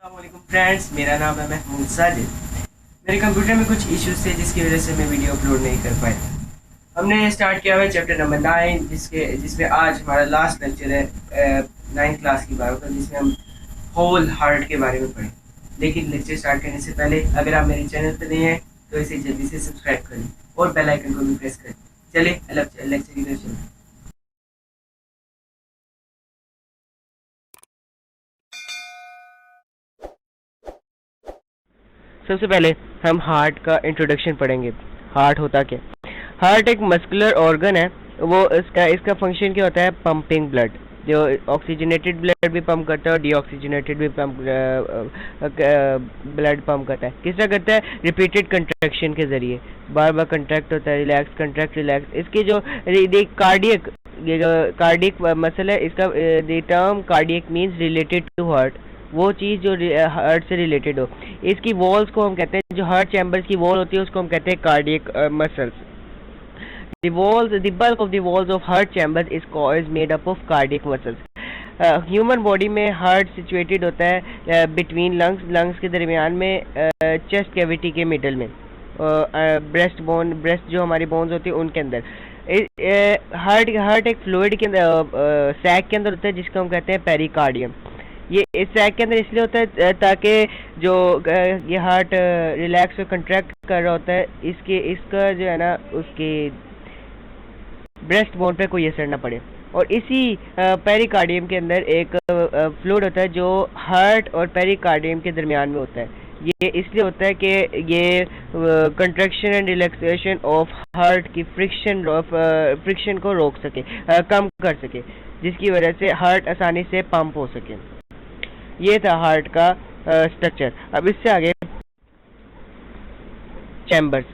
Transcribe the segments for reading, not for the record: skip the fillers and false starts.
अस्सलामुअलैकुम फ्रेंड्स, मेरा नाम है महमूद साजिद। मेरे कंप्यूटर में कुछ इश्यूज थे जिसकी वजह से मैं वीडियो अपलोड नहीं कर पाया। हमने स्टार्ट किया हुआ है चैप्टर नंबर 9 जिसमें आज हमारा लास्ट लेक्चर है 9th क्लास की बात होगा, जिसमें हम होल हार्ट के बारे में पढ़ें। लेकिन लेक्चर स्टार्ट करने से पहले अगर आप मेरे चैनल पर नए हैं तो इसे जल्दी से सब्सक्राइब करें और बेल आइकन को भी प्रेस करें। चलिए लेक्चर की तरफ चलते हैं। सबसे पहले हम हार्ट का इंट्रोडक्शन पढ़ेंगे। हार्ट होता क्या? हार्ट एक मस्कुलर ऑर्गन है। वो इसका फंक्शन क्या होता है? Pumping blood. जो ऑक्सीजनेटेड ब्लड भी पंप करता है और डीऑक्सीजनेटेड भी पंप ब्लड पंप करता है। किस तरह करता है? रिपीटेड कंट्रैक्शन के जरिए। बार बार कंट्रैक्ट होता है, रिलैक्स कंट्रैक्ट रिलैक्स। इसकी जो कार्डियक मसल है, इसका term cardiac means related to heart. वो चीज़ जो हार्ट से रिलेटेड हो। इसकी वॉल्स को हम कहते हैं, जो हार्ट चैम्बर्स की वॉल होती है उसको हम कहते हैं cardiac muscles. The bulk of the walls of heart chambers is made up of cardiac muscles. Human body में हार्ट सिचुएटेड होता है बिटवीन लंग्स के दरमियान में, चेस्ट कैविटी के मिडल में, ब्रेस्ट जो हमारी बोन्स होती है उनके अंदर। हार्ट एक फ्लूइड के अंदर, सैक के अंदर होता है जिसको हम कहते हैं पेरिकार्डियम। ये इस सैक के अंदर इसलिए होता है ताकि जो ये हार्ट रिलैक्स और कंट्रैक्ट कर रहा होता है, इसका जो है ना उसके ब्रेस्ट बोन पे कोई असर ना पड़े। और इसी पेरिकार्डियम के अंदर एक फ्लूइड होता है जो हार्ट और पेरिकार्डियम के दरमियान में होता है। ये इसलिए होता है कि ये contraction and relaxation of heart की फ्रिक्शन को रोक सके, कम कर सके, जिसकी वजह से हार्ट आसानी से पंप हो सके। ये था हार्ट का स्ट्रक्चर। अब इससे आगे चैम्बर्स।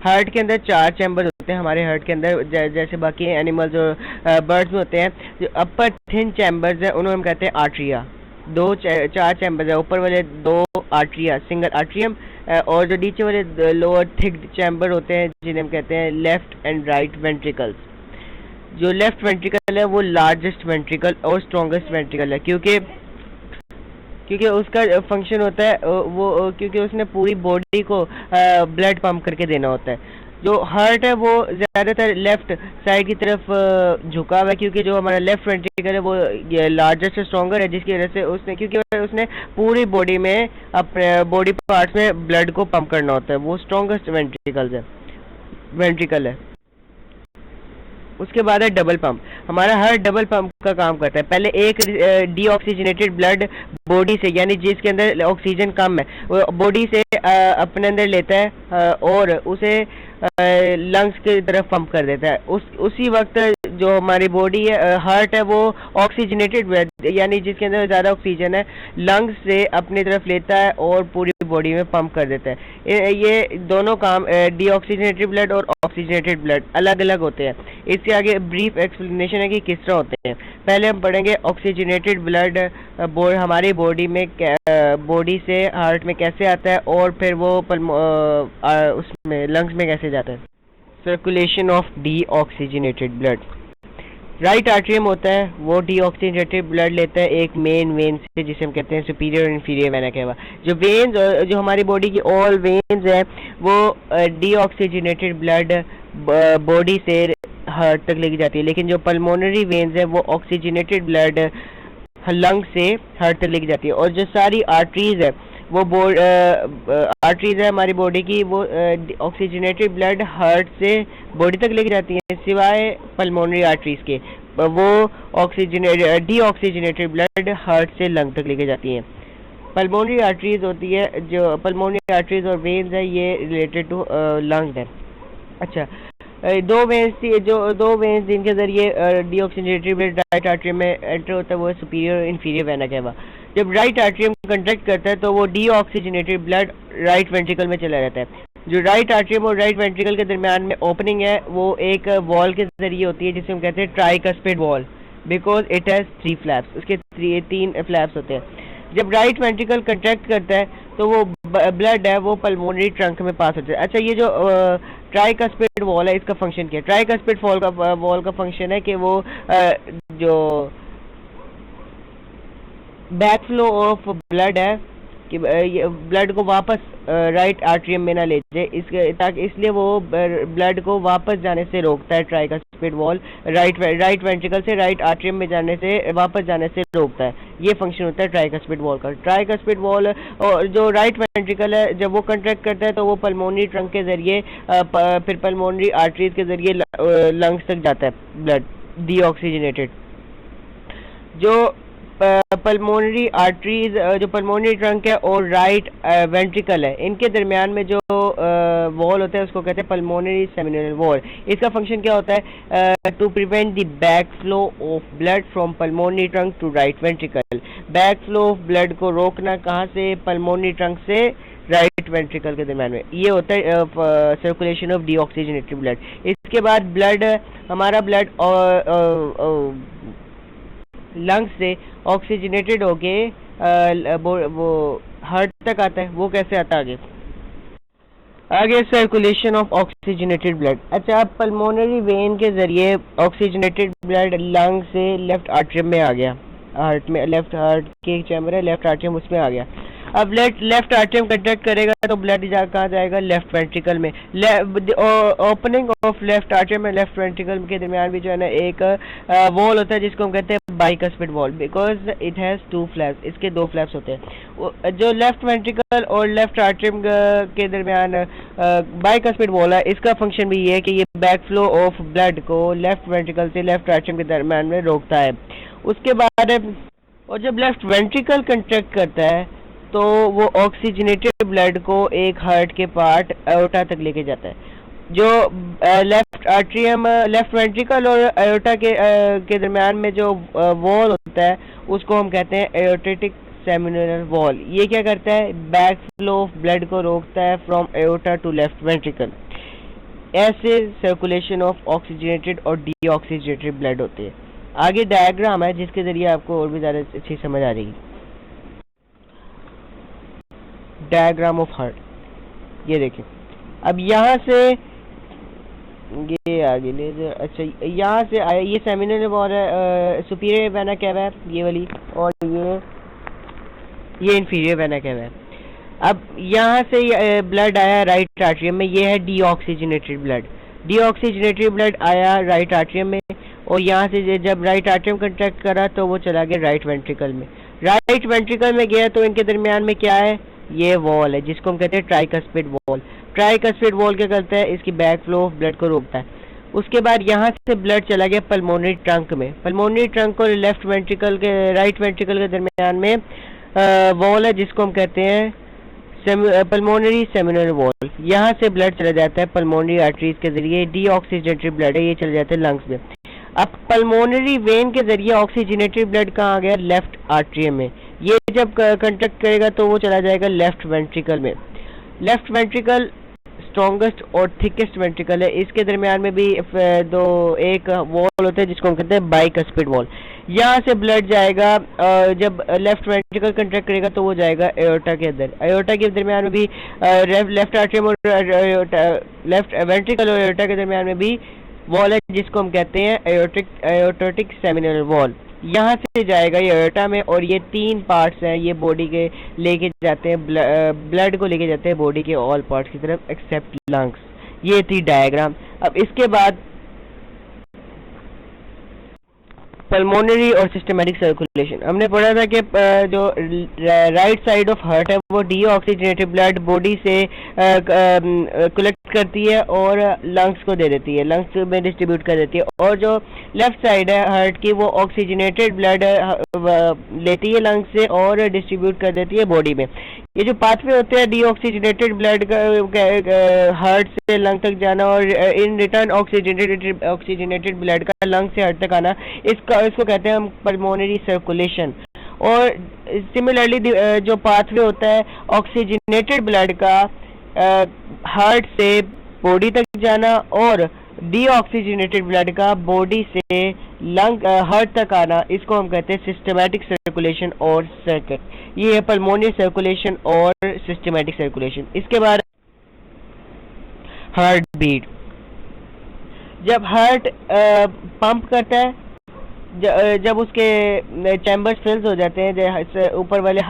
हार्ट के अंदर 4 चैम्बर होते हैं हमारे हार्ट के अंदर, जैसे बाकी एनिमल्स और बर्ड्स में होते हैं। जो अपर थिन चैम्बर्स हैं उन्हें हम कहते हैं आर्ट्रिया। 4 चैम्बर्स है, ऊपर वाले 2 आर्ट्रिया, सिंगल आर्ट्रियम, और जो नीचे वाले लोअर थिक चैम्बर होते हैं जिन्हें हम कहते हैं लेफ्ट एंड राइट वेंट्रिकल्स। जो लेफ्ट वेंट्रिकल है वो लार्जेस्ट वेंट्रिकल और स्ट्रॉन्गेस्ट वेंट्रिकल है, क्योंकि उसका फंक्शन होता है वो, क्योंकि उसने पूरी बॉडी को ब्लड पंप करके देना होता है। जो हार्ट है वो ज़्यादातर लेफ्ट साइड की तरफ झुका हुआ है, क्योंकि जो हमारा लेफ्ट वेंट्रिकल है वो लार्जेस्ट स्ट्रॉन्गर है, जिसकी वजह से उसने पूरी बॉडी में अपने बॉडी पार्ट्स में ब्लड को पंप करना होता है। वो स्ट्रॉन्गेस्ट वेंट्रिकल है। उसके बाद है डबल पंप। हमारा हार्ट डबल पंप का काम करता है। पहले एक डीऑक्सीजनेटेड ब्लड बॉडी से, यानी जिसके अंदर ऑक्सीजन कम है, वो बॉडी से अपने अंदर लेता है और उसे लंग्स की तरफ पंप कर देता है। उसी वक्त जो हमारी बॉडी है, हार्ट है, वो ऑक्सीजनेटेड, यानी जिसके अंदर ज़्यादा ऑक्सीजन है, लंग्स से अपनी तरफ लेता है और पूरी बॉडी में पंप कर देता है। ये दोनों काम, डीऑक्सीजनेटेड ब्लड और ऑक्सीजनेटेड ब्लड, अलग अलग होते हैं। इसके आगे ब्रीफ एक्सप्लेनेशन है कि किस तरह होते हैं। पहले हम पढ़ेंगे ऑक्सीजनेटेड ब्लड हमारी बॉडी में, बॉडी से हार्ट में कैसे आता है और फिर वो उसमें लंग्स में कैसे जाता है। Circulation of deoxygenated blood. Right atrium होता है, वो डीऑक्सीजनेटेड ब्लड लेता है एक मेन वेन से, जिसे हम कहते हैं सुपीरियर और इन्फीरियर वेना कहवा। जो वेन्स, जो हमारी बॉडी की ऑल वेन्स हैं, वो डीऑक्सीजनेटेड ब्लड बॉडी से हार्ट तक लेके जाती है। लेकिन जो पल्मोनरी वेन्स है वो ऑक्सीजनेटेड ब्लड लंग से हार्ट तक लेके जाती है। और जो सारी आर्टरीज है वो आर्टरीज है हमारी बॉडी की, वो ऑक्सीजनेटेड ब्लड हार्ट से बॉडी तक लेके जाती है, सिवाय पल्मोनरी आर्टरीज के। वो डीऑक्सीजनेटेड ब्लड हार्ट से लंग तक लेके जाती हैं। पल्मोनरी आर्टरीज होती है, जो पल्मोनरी आर्टरीज और वेन्स है, ये रिलेटेड टू लंग्स है। अच्छा, दो वेन्स जिनके जरिए डीऑक्सीजनेटेड ब्लड राइट आर्टरी में एंटर होता है वो सुपीरियर इन्फीरियर वेना कहवा। जब राइट आर्टरियम कंट्रैक्ट करता है तो वो डीऑक्सीजनेटेड ब्लड राइट वेंट्रिकल में चला जाता है। जो राइट आर्टरियम और राइट वेंट्रिकल के दरमियान में ओपनिंग है वो एक वॉल के जरिए होती है, जिसे हम कहते हैं tricuspid wall, because it has 3 flaps. उसके 3 फ्लैप्स होते हैं। जब राइट वेंट्रिकल कंट्रैक्ट करता है तो वो ब्लड है वो पल्मोनरी ट्रंक में पास होता है। अच्छा, ये जो ट्राइकस्पिड वॉल है, इसका फंक्शन क्या है? ट्राइकस्पिड वॉल का फंक्शन है कि वो जो बैक फ्लो ऑफ ब्लड है कि ब्लड को वापस राइट आर्टरियम में ना ले जाए, इसलिए वो ब्लड को वापस जाने से रोकता है। ट्राइकस्पिड वॉल राइट वेंट्रिकल से राइट आर्टरियम में जाने से वापस जाने से रोकता है। ये फंक्शन होता है ट्राइकस्पिड वॉल का। ट्राइकस्पिड वॉल और जो राइट वेंट्रिकल है जब वो कंट्रैक्ट करता है तो वो पल्मोनरी ट्रंक के जरिए फिर पल्मोनरी आर्टरीज के जरिए लंग्स तक जाता है ब्लड डीऑक्सीजनेटेड। जो पल्मोनरी आर्टरीज जो पल्मोनरी ट्रंक है और राइट वेंट्रिकल है, इनके दरमियान में जो वॉल होता है उसको कहते हैं पल्मोनरी सेमिनल वॉल। इसका फंक्शन क्या होता है? To prevent the back flow of blood from pulmonary trunk to right ventricle. Back flow of blood को रोकना कहाँ से? पल्मोनरी ट्रंक से राइट वेंट्रिकल के दरमियान में। ये होता है सर्कुलेशन ऑफ डीऑक्सीजनेटेड ब्लड। इसके बाद ब्लड हमारा ब्लड लंग्स से ऑक्सीजनेटेड होके वो हार्ट तक आता है। वो कैसे आता है? आगे सर्कुलेशन ऑफ ऑक्सीजनेटेड ब्लड। अच्छा, अब पल्मोनरी वेन के जरिए ऑक्सीजनेटेड ब्लड लंग से लेफ्ट आर्टरियम में आ गया, हार्ट में लेफ्ट हार्ट के चैम्बर है, लेफ्ट आर्टरियम उसमें आ गया। अब लेफ्ट आर्टरियम कंट्रैक्ट करेगा तो ब्लड कहाँ जाएगा? लेफ्ट वेंट्रिकल में। ओपनिंग ऑफ लेफ्ट आर्टरियम और लेफ्ट वेंट्रिकल के दरमियान भी जो है ना एक वॉल होता है जिसको हम कहते हैं bicuspid valve, because it has two flaps. इसके दो फ्लैप्स होते हैं। जो लेफ्ट वेंट्रिकल और लेफ्ट आर्टरियम के दरमियान बाइकस्पिड वॉल है, इसका फंक्शन भी ये है कि ये बैक फ्लो ऑफ ब्लड को लेफ्ट वेंट्रिकल से लेफ्ट आर्टरियम के दरमियान में रोकता है। उसके बाद और जब लेफ्ट वेंट्रिकल कंट्रैक्ट करता है तो वो ऑक्सीजनेटेड ब्लड को एक हार्ट के पार्ट एओर्टा तक लेके जाता है। जो लेफ्ट वेंट्रिकल और एओर्टा के दरमियान में जो वॉल होता है उसको हम कहते हैं एओर्टिक सेमिनल वॉल। ये क्या करता है? बैक फ्लो ऑफ ब्लड को रोकता है from aorta to left ventricle. ऐसे सर्कुलेशन ऑफ ऑक्सीजनेटेड और डीऑक्सीजनेटेड ब्लड होती है। आगे डायग्राम है जिसके जरिए आपको और भी ज़्यादा अच्छी समझ आ जाएगी। डायग्राम ऑफ हार्ट, ये देखिए। अब यहाँ से ये आगे ले जाए। अच्छा, यहाँ से आया ये सेमिनल वॉल है, सुपीरियर वेना कैवा है ये वाली, और ये इंफीरियर वेना कैवा है। अब यहाँ से ब्लड आया राइट आर्टरियम में, ये है डीऑक्सीजनेटेड ब्लड। डीऑक्सीजनेटेड ब्लड आया राइट आर्टरियम में, और यहाँ से जब राइट आर्टरियम कंट्रैक्ट करा तो वो चला गया राइट वेंट्रिकल में। राइट वेंट्रिकल में गया तो इनके दरमियान में क्या है? ये वॉल है जिसको हम कहते हैं ट्राइकस्पिड वॉल। ट्राइकस्पिड वॉल क्या करता है? इसकी बैक फ्लो ऑफ ब्लड को रोकता है। उसके बाद यहाँ से ब्लड चला गया पल्मोनरी ट्रंक में। पल्मोनरी ट्रंक और लेफ्ट वेंट्रिकल के राइट वेंट्रिकल के दरमियान में वॉल है जिसको हम कहते हैं पल्मोनरी सेमिनल वॉल। यहाँ से ब्लड चला जाता है पल्मोनरी आर्टरीज के जरिए, डीऑक्सीजनेटेड ब्लड है, ये चला जाता है लंग्स में। अब पल्मोनरी वेन के जरिए ऑक्सीजनेटेड ब्लड कहाँ आ गया? लेफ्ट आर्टरियम में। ये जब कंट्रैक्ट करेगा तो वो चला जाएगा लेफ्ट वेंट्रिकल में। लेफ्ट वेंट्रिकल स्ट्रॉन्गेस्ट और थिकेस्ट वेंट्रिकल है। इसके दरमियान में भी एक वॉल होता है जिसको हम कहते हैं बाइकस्पिड वॉल। यहाँ से ब्लड जाएगा, जब लेफ्ट वेंट्रिकल कंट्रैक्ट करेगा तो वो जाएगा एओर्टा के अंदर। एओर्टा के दरमियान में भी लेफ्ट आर्टरियम और लेफ्ट वेंट्रिकल और एओर्टा के दरमियान में भी वॉल है जिसको हम कहते हैं एओर्टिक सेमिनल वॉल। यहाँ से जाएगा ये एओर्टा में, और ये तीन पार्ट्स हैं, ये बॉडी के लेके जाते हैं ब्लड को लेके जाते हैं बॉडी के ऑल पार्ट्स की तरफ एक्सेप्ट लंग्स। ये थी डायग्राम। अब इसके बाद पल्मोनरी और सिस्टमैटिक सर्कुलेशन हमने पढ़ा था कि जो राइट साइड ऑफ हार्ट है वो डीऑक्सीजनेटेड ब्लड बॉडी से कलेक्ट करती है और लंग्स को दे देती है, लंग्स में डिस्ट्रीब्यूट कर देती है। और जो लेफ्ट साइड है हार्ट की वो ऑक्सीजनेटेड ब्लड लेती है लंग्स से और डिस्ट्रीब्यूट कर देती है बॉडी में। ये जो पाथवे होते हैं डीऑक्सीजनेटेड ब्लड का हार्ट से लंग तक जाना और इन रिटर्न ऑक्सीजनेटेड ब्लड का लंग से हार्ट तक आना, इसको कहते हैं हम पल्मोनरी सर्कुलेशन। और सिमिलरली जो पाथवे होता है ऑक्सीजनेटेड ब्लड का हार्ट से बॉडी तक जाना और डीऑक्सीजनेटेड ब्लड का बॉडी से लंग हार्ट तक आना, इसको हम कहते हैं सिस्टमैटिक सर्कुलेशन और सर्किट। ये है पल्मोनरी सर्कुलेशन और सिस्टमैटिक सर्कुलेशन। इसके बाद हार्ट बीट। जब हार्ट पंप करता है जब उसके चैम्बर्स फिल्स हो जाते हैं, जैसे ऊपर वाले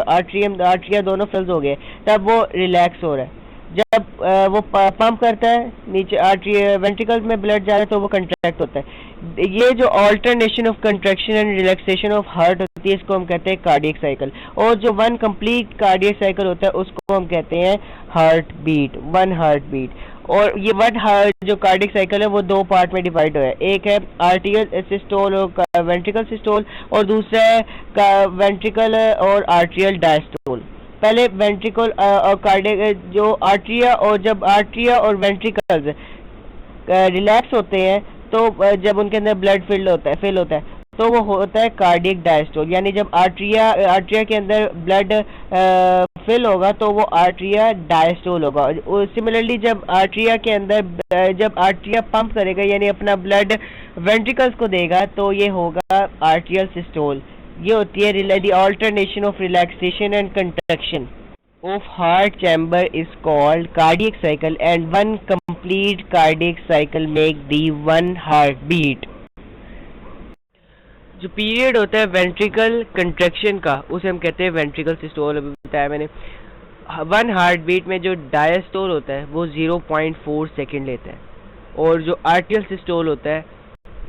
आर्ट्रिया दोनों फिल्स हो गए, तब वो रिलैक्स हो रहा है। जब वो पंप करता है नीचे आर्ट्रिया वेंट्रिकल्स में ब्लड जा रहा है तो वो कंट्रैक्ट होता है। ये जो alternation of contraction and relaxation of heart होती है, इसको हम कहते हैं कार्डियक साइकिल। और जो वन कंप्लीट कार्डियक साइकिल होता है उसको हम कहते हैं heart beat, one heart beat. और ये वन हार्ट जो कार्डियक साइकिल है वो दो पार्ट में डिवाइड हुआ है, एक है आर्टियल सिस्टोल और वेंट्रिकल सिस्टोल, और दूसरा है वेंट्रिकल और आर्ट्रियल डायस्टोल। पहले वेंट्रिकल और कार्डियक जो आर्ट्रिया, और जब आर्ट्रिया और वेंट्रिकल्स रिलैक्स होते हैं तो जब उनके अंदर ब्लड फिल होता है तो वो होता है कार्डियक डायस्टोल। यानी जब आर्ट्रिया के अंदर ब्लड फिल होगा तो वो आर्ट्रिया डायस्टोल होगा। सिमिलरली जब आर्ट्रिया पंप करेगा यानी अपना ब्लड वेंट्रिकल्स को देगा तो ये होगा आर्ट्रियल सिस्टोल। ये होती है the alternation of relaxation and contraction of heart chamber is called cardiac cycle, and one complete cardiac cycle make the one heartbeat। जो पीरियड होता है वेंट्रिकल कंट्रैक्शन का उसे हम कहते हैं वेंट्रिकल सिस्टोल। अभी बताया मैंने। वन हार्ट बीट में जो डायस्टोल होता है वो 0.4 सेकेंड लेता है, और जो आर्टियल सिस्टोल होता है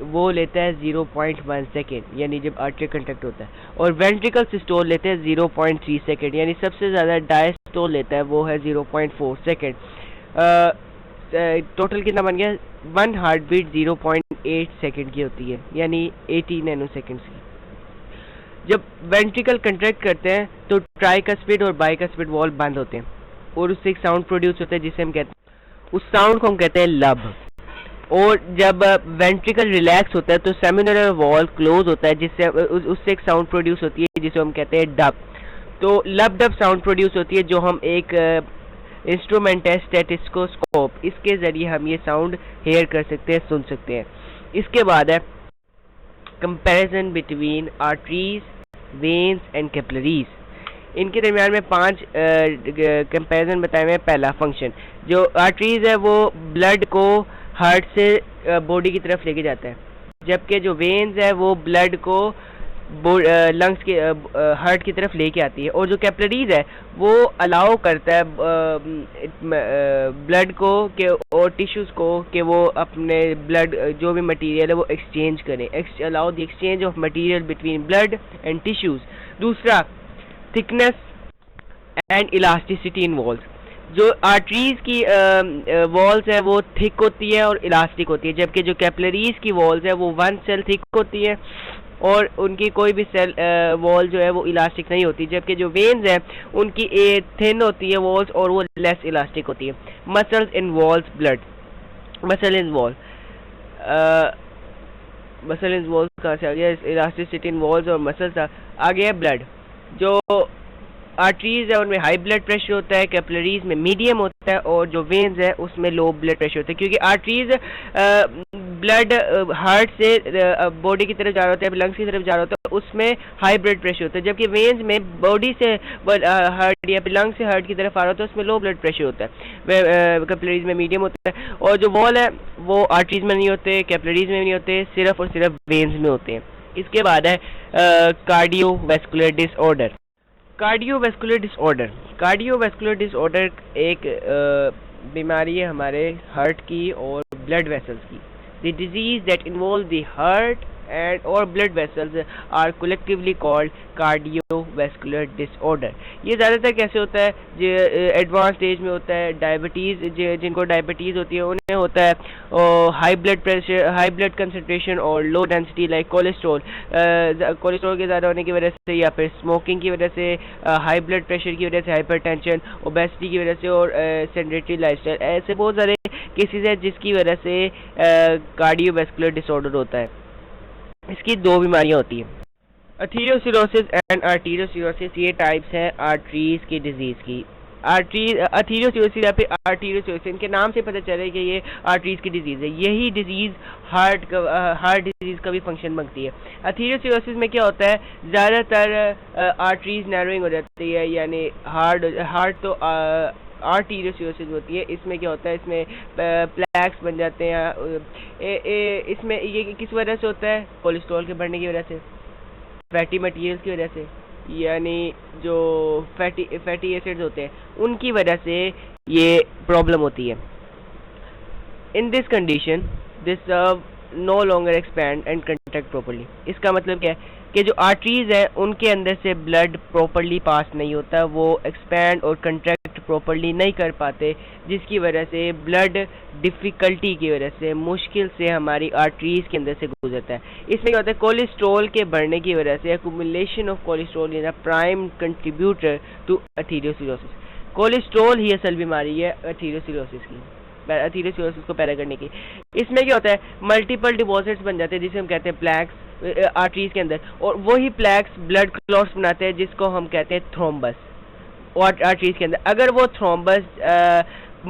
वो लेता है 0.1 सेकेंड, यानी जब आर्टियल कंट्रैक्ट होता है। और वेंट्रिकल सिस्टोल लेते हैं 0.3 सेकेंड, यानी सबसे ज़्यादा डायस्टोल लेता है वो है 0.4 सेकेंड। टोटल कितना बन गया? वन हार्ट बीट 0.8 सेकेंड की होती है, यानी 80 नैनो सेकेंड्स की। जब वेंट्रिकल कंट्रैक्ट करते हैं तो ट्राइकस्पिड और बाइकस्पिड वॉल्व बंद होते हैं और उससे एक साउंड प्रोड्यूस होता है जिसे हम कहते हैं, उस साउंड को हम कहते हैं लब। और जब वेंट्रिकल रिलैक्स होता है तो सेमिनल वॉल्व क्लोज होता है जिससे उससे एक साउंड प्रोड्यूस होती है जिसे हम कहते हैं डब। तो लब डब साउंड प्रोड्यूस होती है जो हम एक इंस्ट्रूमेंट है स्टेथोस्कोप, इसके ज़रिए हम ये साउंड हेयर कर सकते हैं, सुन सकते हैं। इसके बाद है comparison between arteries, veins and capillaries. इनके दरमियान में 5 कंपैरिजन बताए हुए हैं। पहला फंक्शन, जो आर्टरीज है वो ब्लड को हार्ट से बॉडी की तरफ लेके जाता है, जबकि जो वेन्स है वो ब्लड को लंग्स के हार्ट की तरफ लेके आती है। और जो कैपिलरीज है वो अलाउ करता है ब्लड को के और टिश्यूज़ को कि वो अपने ब्लड जो भी मटेरियल है वो एक्सचेंज करें, allow the exchange of material between blood and tissues. दूसरा, thickness and elasticity in walls. जो आर्टरीज की वॉल्स है वो थिक होती है और इलास्टिक होती है, जबकि जो कैपिलरीज की वॉल्स है वो वन सेल थिक होती है और उनकी कोई भी सेल वॉल जो है वो इलास्टिक नहीं होती, जबकि जो वेन्स हैं उनकी थिन होती है वॉल्स और वो लेस इलास्टिक होती है। Muscles in walls blood, muscle in wall कहाँ से आ गया? इलास्टिसिटी इन वॉल्स और मसल्स आ गया ब्लड। जो आर्टरीज है उनमें हाई ब्लड प्रेशर होता है, कैपिलरीज में मीडियम होता है, और जो वेन्स है उसमें लो ब्लड प्रेशर होता है, क्योंकि आर्टरीज ब्लड हार्ट से बॉडी की तरफ जा रहा होता है, लंग्स की तरफ जा रहा होता है, उसमें हाई ब्लड प्रेशर होता है, जबकि वेन्स में बॉडी से हार्ट या लंग्स से हार्ट की तरफ आ रहा होता है उसमें लो ब्लड प्रेशर होता है, कैपिलरीज में मीडियम होता है। और जो वॉल है वो आर्टरीज में नहीं होते, कैपिलरीज में नहीं होते, सिर्फ और सिर्फ वेन्स में होते हैं। इसके बाद है कार्डियोवैस्कुलर डिसऑर्डर। कार्डियोवैस्कुलर डिसऑर्डर एक बीमारी है हमारे हार्ट की और ब्लड वेसल्स की। The disease that involve the heart and और blood vessels are collectively called cardiovascular disorder. ये ज़्यादातर कैसे होता है? जो एडवांस स्टेज में होता है, डायबिटीज़, जिनको डायबिटीज़ होती है उन्हें होता है, और high blood pressure, high blood concentration और low density like cholesterol, cholesterol के ज़्यादा होने की वजह से, या फिर स्मोकिंग की वजह से, हाई ब्लड प्रेशर की वजह से, हाइपरटेंशन, ओबेसिटी की वजह से, और सेडेंटरी लाइफस्टाइल, ऐसे बहुत सारे केसेस हैं जिसकी वजह से कार्डियोवैस्कुलर डिसऑर्डर होता है। इसकी 2 बीमारियां होती हैं, अथीरोसिरोसिस एंड आर्टीरियोसिरोसिस। ये टाइप्स हैं आर्टरीज की डिजीज की। अथीरोसिरोसिस या फिर आर्टीरियोसिरोसिस, इनके नाम से पता चले कि ये आर्टरीज की डिजीज है। यही डिजीज हार्ट डिजीज का भी फंक्शन मांगती है। अथीरोसिरोसिस में क्या होता है? ज़्यादातर आर्टरीज नैरोइंग हो जाती है, यानी हार्ट तो आर्टीरियोसिरोसिस होती है, इसमें क्या होता है, इसमें प्लैक्स बन जाते हैं। इसमें ये किस वजह से होता है? कोलेस्ट्रॉल के बढ़ने की वजह से, फैटी मटेरियल्स की वजह से, यानी जो फैटी एसिड्स होते हैं उनकी वजह से ये प्रॉब्लम होती है। In this condition this no longer expand and contract properly. इसका मतलब क्या है कि जो आर्टरीज है उनके अंदर से ब्लड प्रॉपर्ली पास नहीं होता, वो एक्सपैंड और कंट्रैक्ट प्रॉपर्ली नहीं कर पाते, जिसकी वजह से ब्लड डिफ़िकल्टी की वजह से मुश्किल से हमारी आर्टरीज के अंदर से गुजरता है। इसमें क्या होता है, कोलेस्ट्रॉल के बढ़ने की वजह से accumulation of cholesterol is a prime contributor to atherosclerosis. Cholesterol ही असल बीमारी है अथीरियोस्क्लेरोसिस की, अथीरियोस्क्लेरोसिस को पैदा करने की। इसमें क्या होता है, मल्टीपल डिपॉजिट्स बन जाते हैं जिसे हम कहते हैं प्लैक्स आर्टरीज के अंदर, और वही प्लैक्स ब्लड क्लॉट्स बनाते हैं जिसको हम कहते हैं थ्रोम्बस आर्टरीज के अंदर। अगर वो थ्रोम्बस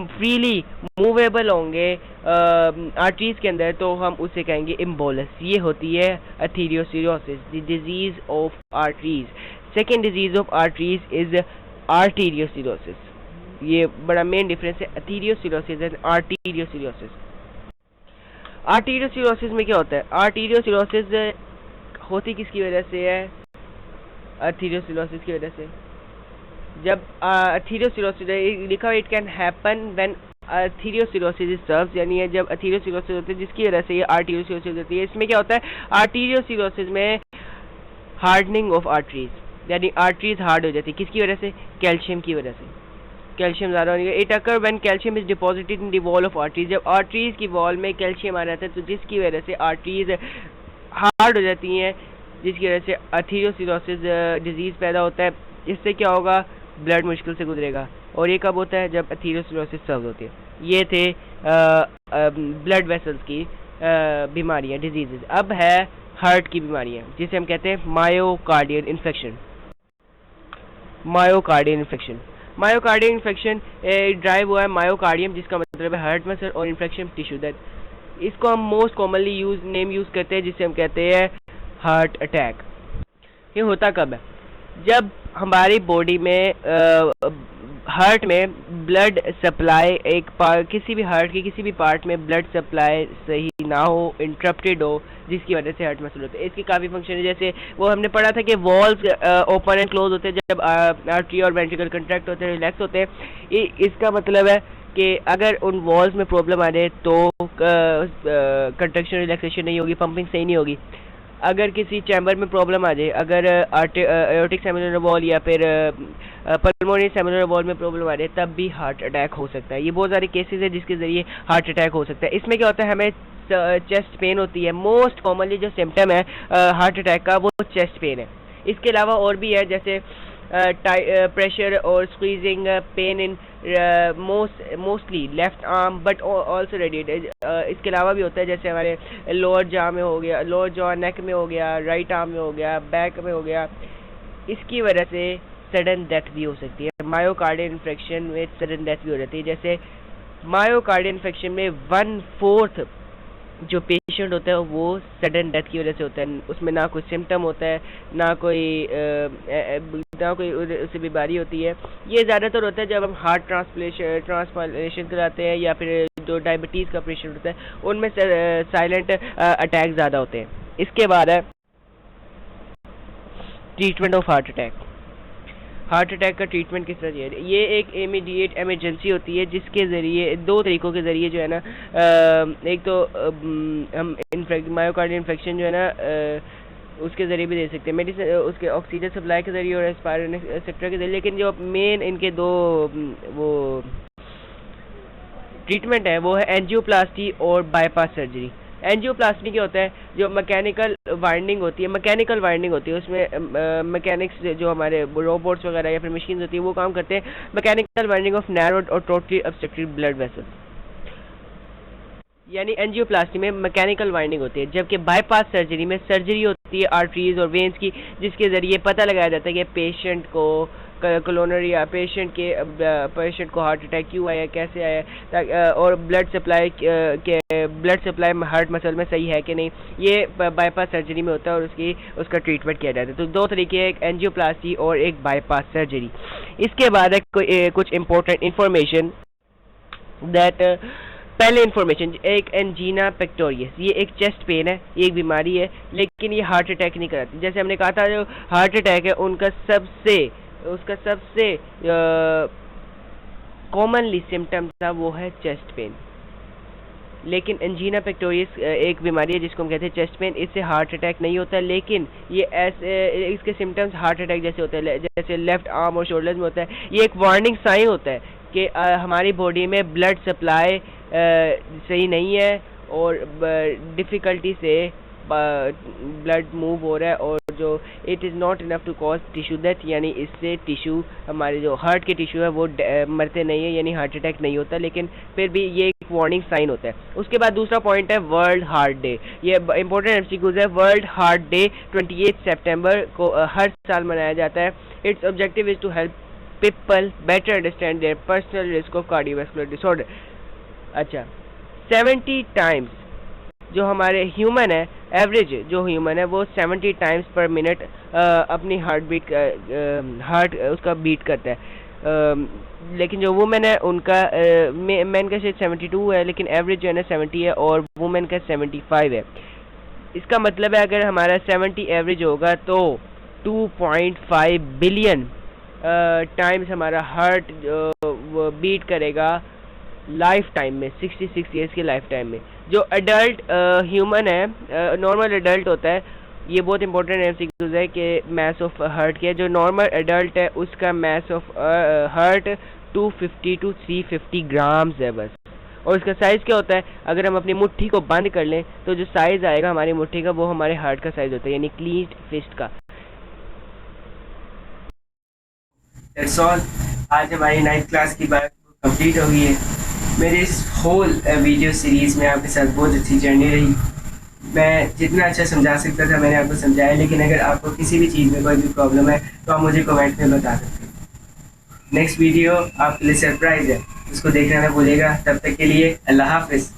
फ्रीली मूवेबल होंगे आर्टरीज के अंदर तो हम उसे कहेंगे इम्बोलस। ये होती है atherosclerosis, the disease of arteries. Second disease of arteries is arteriosclerosis. ये बड़ा मेन डिफरेंस है अथीरियोस्क्लेरोसिस एंड आर्टीरियोस्क्लेरोसिस। आर्टीरियोस्क्लेरोसिस में क्या होता है, आर्टीरियोस्क्लेरोसिस होती किसकी वजह से है? अथीरियोस्क्लेरोसिस की वजह से। जब अथीरियोस्क्लेरोसिस लिखा हुआ it can happen when atherosclerosis is serves, यानी जब अथीरियोस्क्लेरोसिस होती है जिसकी वजह से ये आर्टीरियोस्क्लेरोसिस होती है। इसमें क्या होता है, आर्टीरियोस्क्लेरोसिस में हार्डनिंग ऑफ आर्टरीज, यानी आर्टरीज हार्ड हो जाती है। किसकी वजह से? कैल्शियम की वजह से। कैल्शियम ज़्यादा होने का। It occur when calcium is deposited in the wall of arteries. जब आर्टरीज की वॉल में कैल्शियम आ जाता है तो जिसकी वजह से आर्टरीज हार्ड हो जाती हैं, जिसकी वजह से अथीरियोस्क्लेरोसिस डिजीज़ पैदा होता है। इससे क्या होगा, ब्लड मुश्किल से गुजरेगा। और ये कब होता है? जब अथीरियोस्क्लेरोसिस सर्व होती है। ये थे ब्लड वेसल्स की बीमारियाँ, डिजीज़। अब है हार्ट की बीमारियाँ जिसे हम कहते हैं myocardial infection. Myocardial infection, myocardial infection drive हुआ है मायोकार्डियम, जिसका मतलब है हार्ट मसल, और इन्फेक्शन टिश्यू दैट। इसको हम मोस्ट कॉमनली नेम यूज़ करते हैं जिसे हम कहते हैं हार्ट अटैक। ये होता कब है? जब हमारी बॉडी में हार्ट में ब्लड सप्लाई किसी भी हार्ट के किसी भी पार्ट में ब्लड सप्लाई सही ना हो, इंटरप्टेड हो, जिसकी वजह से हार्ट मसल होते हैं। इसके काफ़ी फंक्शन है, जैसे वो हमने पढ़ा था कि वॉल्स ओपन एंड क्लोज होते हैं जब आर्टरी और वेंट्रिकल कंट्रैक्ट होते हैं, रिलैक्स होते हैं। इसका मतलब है कि अगर उन वॉल्स में प्रॉब्लम आ जाए तो कंट्रैक्शन रिलैक्सेशन नहीं होगी, पंपिंग सही नहीं होगी। अगर किसी चैम्बर में प्रॉब्लम आ जाए, अगर एओर्टिक सेमिनल वॉल या फिर पल्मोनरी सेमिनल वॉल में प्रॉब्लम आ जाए, तब भी हार्ट अटैक हो सकता है। ये बहुत सारे केसेस है जिसके ज़रिए हार्ट अटैक हो सकता है। इसमें क्या होता है, हमें चेस्ट पेन होती है। मोस्ट कॉमनली जो सिम्टम है हार्ट अटैक का वो चेस्ट पेन है। इसके अलावा और भी है, जैसे प्रेशर और squeezing pain in mostly left arm but also radiated. इसके अलावा भी होता है, जैसे हमारे लोअर जॉ में हो गया, लोअर जॉ नेक में हो गया, राइट आर्म में हो गया, बैक में हो गया। इसकी वजह से सडन डेथ भी हो सकती है। मायोकार्डियल इन्फेक्शन में सडन डेथ भी हो जाती है। जैसे मायोकार्डियल इन्फेक्शन में 1/4 जो पेशेंट होता है वो सडन डेथ की वजह से होता है। उसमें ना कोई सिम्टम होता है, ना कोई उससे बीमारी होती है। ये ज़्यादातर होता है जब हम हार्ट ट्रांसप्लांटेशन कराते हैं या फिर जो डायबिटीज़ का पेशेंट होता है उनमें साइलेंट अटैक ज़्यादा होते हैं। इसके बाद है treatment of heart attack. Heart attack का ट्रीटमेंट किस तरह दिया है? ये एक इमीडिएट इमरजेंसी होती है जिसके ज़रिए दो तरीक़ों के ज़रिए जो है ना, एक तो हम मायोकार्डियल इन्फेक्शन जो है ना उसके ज़रिए भी दे सकते हैं, मेडिसिन उसके ऑक्सीजन सप्लाई के ज़रिए और रेस्पिरेटरी सेक्टर के ज़रिए। लेकिन जो मेन इनके दो वो ट्रीटमेंट है वो है एंजियोप्लास्टी और बाईपास सर्जरी। एंजियोप्लास्टी क्या होता है, जो मैकेनिकल वाइंडिंग होती है उसमें मैकेनिक्स जो हमारे रोबोट्स वगैरह या फिर मशीन होती है वो काम करते हैं मैकेनिकल वाइंडिंग ऑफ नैरोड और टोटली ऑब्स्ट्रक्टेड ब्लड वेसल्स। यानी एंजियोप्लास्टी में मैकेनिकल वाइंडिंग होती है, जबकि बाईपास सर्जरी में सर्जरी होती है आर्टरीज और वेन्स की, जिसके ज़रिए पता लगाया जाता है कि पेशेंट को कोरोनरी या पेशेंट को हार्ट अटैक क्यों आया, कैसे आया, और ब्लड सप्लाई हार्ट मसल में सही है कि नहीं। ये बाईपास सर्जरी में होता है और उसका ट्रीटमेंट किया जाता है। तो दो तरीके, एक एंजियोप्लास्टी और एक बाईपास सर्जरी। इसके बाद है कुछ इंपॉर्टेंट इंफॉर्मेशन दैट पहले इंफॉर्मेशन, एक एंजीना पेक्टोरियस, ये एक चेस्ट पेन है, ये एक बीमारी है, लेकिन ये हार्ट अटैक नहीं कराती। जैसे हमने कहा था जो हार्ट अटैक है उसका सबसे कॉमनली सिम्टम था वो है चेस्ट पेन। लेकिन एंजीना पेक्टोरियस एक बीमारी है जिसको हम कहते हैं चेस्ट पेन, इससे हार्ट अटैक नहीं होता, लेकिन ये ऐसे इसके सिम्टम्स हार्ट अटैक जैसे होते हैं, जैसे लेफ्ट आर्म और शोल्डर्स में होता है। ये एक वार्निंग साइन होता है कि हमारी बॉडी में ब्लड सप्लाई सही नहीं है और डिफ़िकल्टी से ब्लड मूव हो रहा है, और जो it is not enough to cause tissue death, यानी इससे टिश्यू हमारे जो हार्ट के टिश्यू है वो मरते नहीं है, यानी हार्ट अटैक नहीं होता, लेकिन फिर भी ये एक वार्निंग साइन होता है। उसके बाद दूसरा पॉइंट है वर्ल्ड हार्ट डे। ये इंपॉर्टेंट एमसीक्यूज है। वर्ल्ड हार्ट डे 28 सितंबर को हर साल मनाया जाता है। Its objective is to help people better understand their personal risk of cardiovascular disorder. अच्छा, 70 टाइम्स जो हमारे ह्यूमन है, एवरेज जो ह्यूमन है वो 70 टाइम्स पर मिनट अपनी हार्ट उसका बीट करता है। लेकिन जो वुमेन है उनका मैन का शायद 72 है, लेकिन एवरेज जो है ना 70 है, और वुमेन का 75 है। इसका मतलब है अगर हमारा 70 एवरेज होगा तो 2.5 बिलियन टाइम्स हमारा हार्ट बीट करेगा लाइफ टाइम में, 66 ईयर्स की लाइफ टाइम में। जो अडल्ट ह्यूमन है, नॉर्मल अडल्ट होता है, ये बहुत इंपॉर्टेंट एमसीक्यूज है कि मास ऑफ हार्ट के, जो नॉर्मल अडल्ट है उसका mass of heart 250 to 350 grams है बस। और इसका साइज़ क्या होता है, अगर हम अपनी मुट्ठी को बंद कर लें तो जो साइज़ आएगा हमारी मुट्ठी का वो हमारे हार्ट का साइज़ होता है, यानी क्लीज्ड फिस्ट का। That's all। आज हमारी 9th क्लास की बात कंप्लीट हो गई है। मेरे इस होल वीडियो सीरीज़ में आपके साथ बहुत अच्छी जर्नी रही। मैं जितना अच्छा समझा सकता था मैंने आपको समझाया, लेकिन अगर आपको किसी भी चीज़ में कोई भी प्रॉब्लम है तो आप मुझे कमेंट में बता सकते हैं। नेक्स्ट वीडियो आपके लिए सरप्राइज़ है, उसको देखना ना भूलिएगा। तब तक के लिए अल्लाह हाफ़िज़।